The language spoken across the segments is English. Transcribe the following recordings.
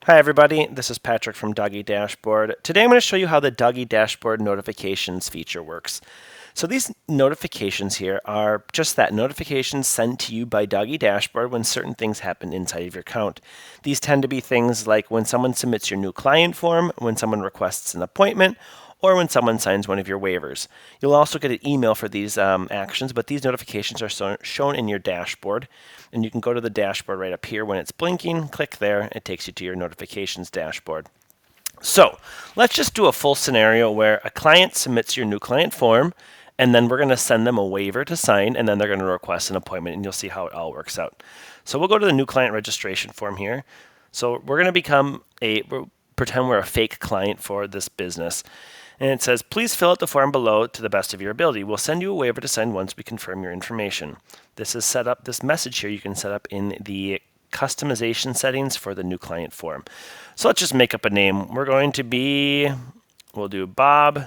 Hi everybody, this is Patrick from DoggieDashboard. Today I'm going to show you how the DoggieDashboard notifications feature works. So these notifications here are just that, notifications sent to you by DoggieDashboard when certain things happen inside of your account. These tend to be things like when someone submits your new client form, when someone requests an appointment, or when someone signs one of your waivers. You'll also get an email for these actions, but these notifications are shown in your dashboard. And you can go to the dashboard right up here when it's blinking, click there, it takes you to your notifications dashboard. So let's just do a full scenario where a client submits your new client form, and then we're going to send them a waiver to sign, and then they're going to request an appointment, and you'll see how it all works out. So we'll go to the new client registration form here. So we're going to pretend we're a fake client for this business. And it says, please fill out the form below to the best of your ability. We'll send you a waiver to sign once we confirm your information. This message here you can set up in the customization settings for the new client form. So let's just make up a name. We'll do Bob,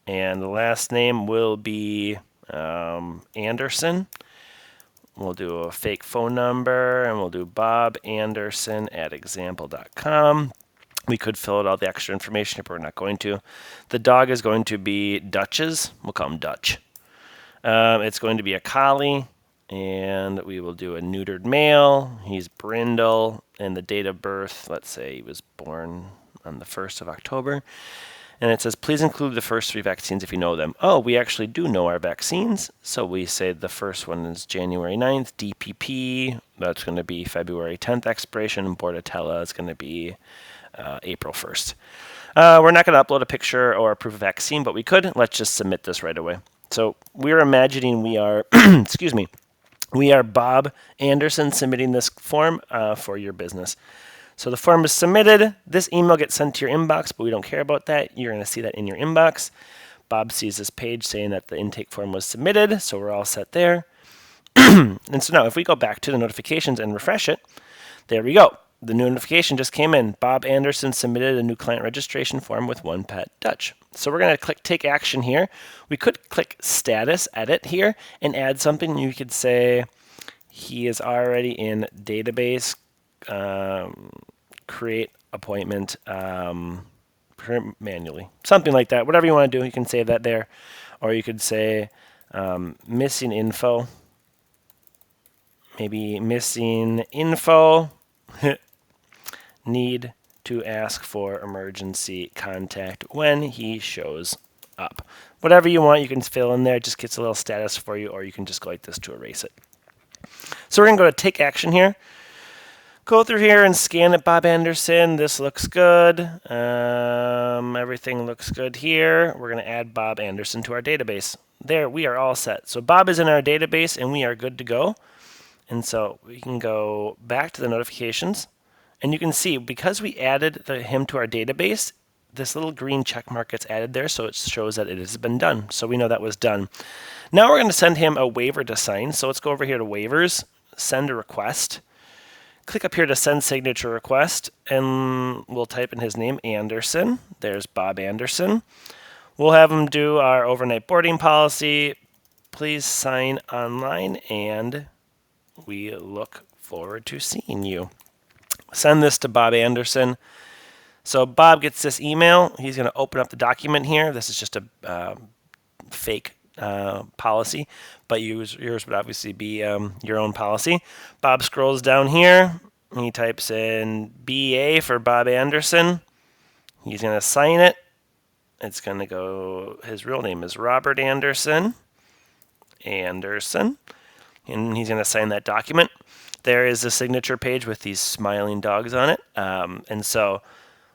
and the last name will be Anderson. We'll do a fake phone number, and we'll do bobanderson@example.com. We could fill out all the extra information if we're not going to. The dog is going to be Dutch's. We'll call him Dutch. It's going to be a collie, and we will do a neutered male. He's brindle, and the date of birth, let's say he was born on the 1st of October. And it says, please include the first 3 vaccines if you know them. Oh, we actually do know our vaccines. So we say the first one is January 9th, DPP. That's going to be February 10th expiration, and Bordetella is going to be April 1st. We're not going to upload a picture or a proof of vaccine, but we could. Let's just submit this right away. So we're imagining we are, excuse me, we are Bob Anderson submitting this form for your business. So the form is submitted. This email gets sent to your inbox, but we don't care about that. You're going to see that in your inbox. Bob sees this page saying that the intake form was submitted, so we're all set there. And so now if we go back to the notifications and refresh it, there we go. The new notification just came in. Bob Anderson submitted a new client registration form with one pet Dutch. So we're going to click Take Action here. We could click Status Edit here and add something. You could say he is already in database, create appointment manually. Something like that. Whatever you want to do, you can save that there. Or you could say missing info. Maybe missing info. Need to ask for emergency contact when he shows up. Whatever you want, you can fill in there. It just gets a little status for you, or you can just go like this to erase it. So we're going to go to Take Action here. Go through here and scan it, Bob Anderson. This looks good. Everything looks good here. We're going to add Bob Anderson to our database. There, we are all set. So Bob is in our database, and we are good to go. And so we can go back to the notifications. And you can see, because we added him to our database, this little green check mark gets added there, so it shows that it has been done. So we know that was done. Now we're going to send him a waiver to sign. So let's go over here to Waivers, Send a Request. Click up here to Send Signature Request, and we'll type in his name, Anderson. There's Bob Anderson. We'll have him do our overnight boarding policy. Please sign online, and we look forward to seeing you. Send this to Bob Anderson. So Bob gets this email. He's going to open up the document here. This is just a fake policy, but yours would obviously be your own policy. Bob scrolls down here. He types in BA for Bob Anderson. He's going to sign it. It's going to go, his real name is Robert Anderson. And he's going to sign that document. There is a signature page with these smiling dogs on it. And so,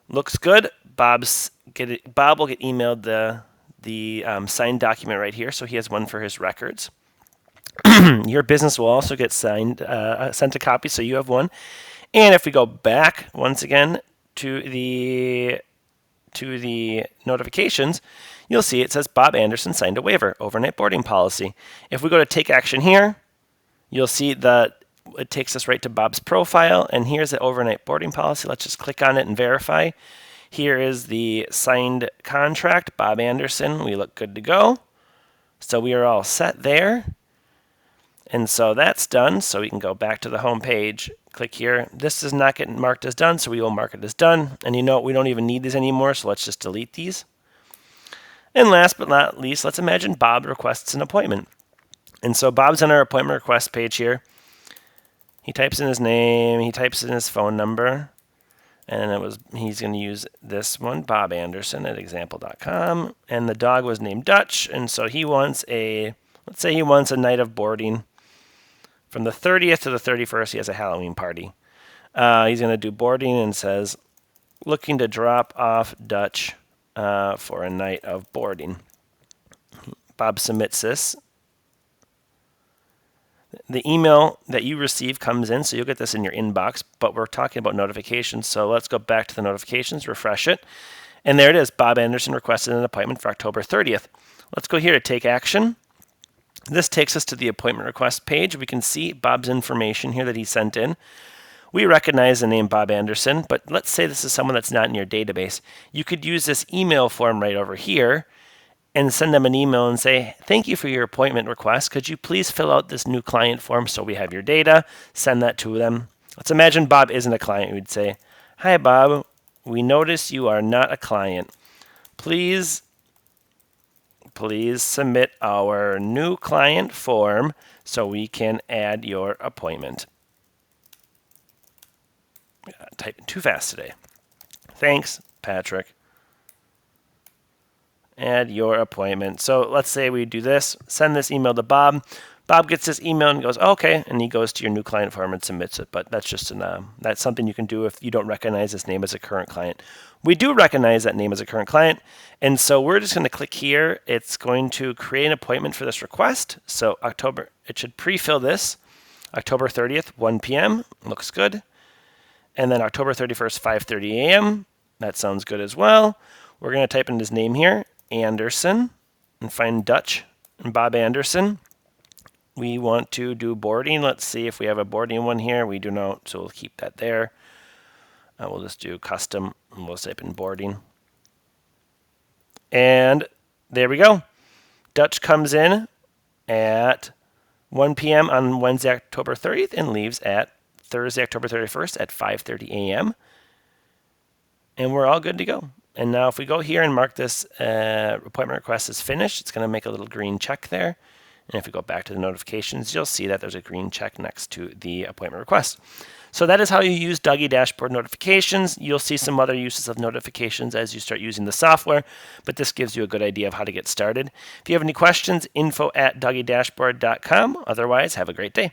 looks good. Bob will get emailed the signed document right here, so he has one for his records. Your business will also get sent a copy, so you have one. And if we go back once again to the notifications, you'll see it says Bob Anderson signed a waiver, overnight boarding policy. If we go to Take Action here, you'll see that it takes us right to Bob's profile, and here's the overnight boarding policy. Let's just click on it and verify. Here is the signed contract, Bob Anderson. We look good to go. So we are all set there. And so that's done. So we can go back to the home page, Click here. This does not get marked as done, so we will mark it as done. And you know what? We don't even need these anymore, so let's just delete these. And last but not least, let's imagine Bob requests an appointment. And so Bob's on our appointment request page here. He types in his name, he types in his phone number, and he's going to use this one, Bob Anderson at example.com. And the dog was named Dutch, and so he wants let's say he wants a night of boarding. From the 30th to the 31st, he has a Halloween party. He's going to do boarding and says, looking to drop off Dutch for a night of boarding. Bob submits this. The email that you receive comes in, so you'll get this in your inbox, but we're talking about notifications, so let's go back to the notifications, refresh it, and there it is. Bob Anderson requested an appointment for October 30th. Let's go here to take action. This takes us to the appointment request page. We can see Bob's information here that he sent in. We recognize the name Bob Anderson, but let's say this is someone that's not in your database. You could use this email form right over here and send them an email and say, thank you for your appointment request. Could you please fill out this new client form so we have your data? Send that to them. Let's imagine Bob isn't a client. We'd say, hi, Bob. We notice you are not a client. Please submit our new client form so we can add your appointment. Typing too fast today. Thanks, Patrick. Add your appointment. So let's say we do this, send this email to Bob. Bob gets this email and goes, okay, and he goes to your new client form and submits it. But that's just that's something you can do if you don't recognize this name as a current client. We do recognize that name as a current client, and so we're just going to click here. It's going to create an appointment for this request. So it should pre-fill this. October 30th, 1 p.m. Looks good. And then October 31st, 5:30 a.m. That sounds good as well. We're going to type in his name here, Anderson, and find Dutch and Bob Anderson. We want to do boarding. Let's see if we have a boarding one here. We do not, so we'll keep that there. We'll just do custom, and we'll type in boarding. And there we go. Dutch comes in at 1 p.m. on Wednesday, October 30th, and leaves at Thursday, October 31st at 5:30 a.m. And we're all good to go. And now if we go here and mark this appointment request as finished, it's going to make a little green check there. And if we go back to the notifications, you'll see that there's a green check next to the appointment request. So that is how you use DoggieDashboard notifications. You'll see some other uses of notifications as you start using the software, but this gives you a good idea of how to get started. If you have any questions, info@DoggieDashboard.com. Otherwise, have a great day.